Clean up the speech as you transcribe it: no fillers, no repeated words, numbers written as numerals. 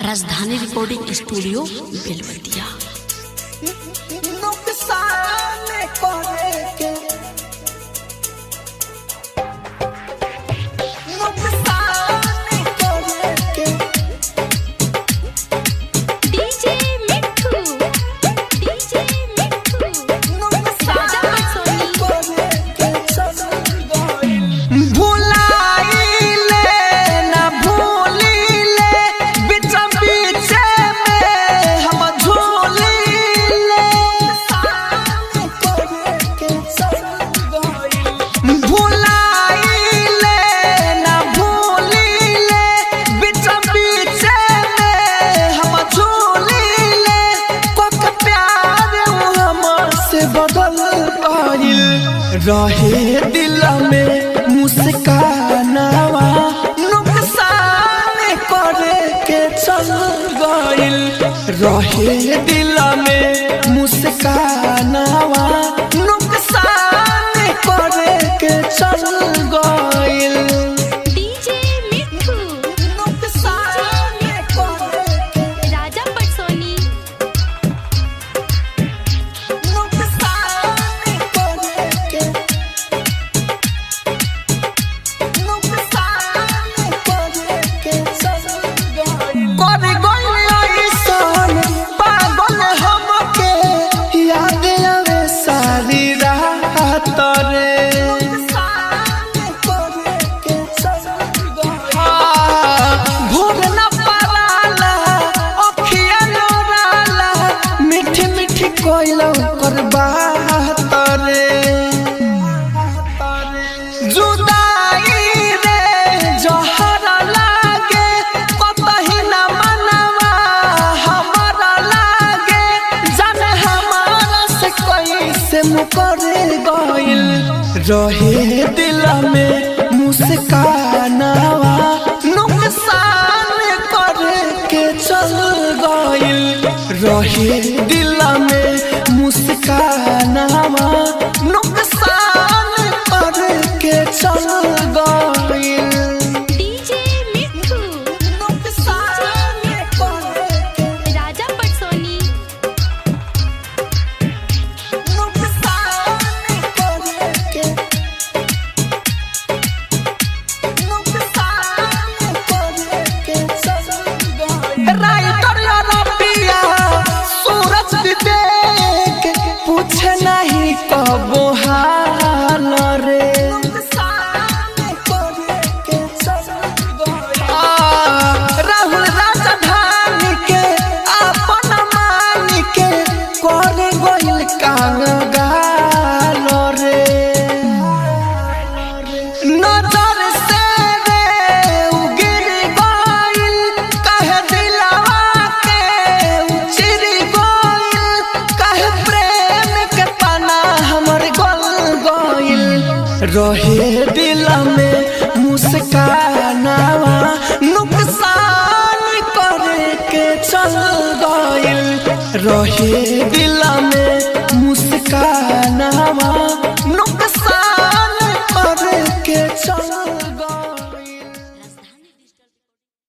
राजधानी recording studio Belwatia. रहे दिल में मुस्कानावा नुकसान करे के चल गइल। रहे दिल में मुस्कानावा नुकसान करे के चल गइल। रहे दिल में मुस्कानावा नुकसान करे के चल गइल। रहे दिल में मुस्कानावा नुकसान करे के चल गइल। रहे दिल में मुस्कानावा नुकसान करे के चल गइल। रहे दिल में मुस्कानावा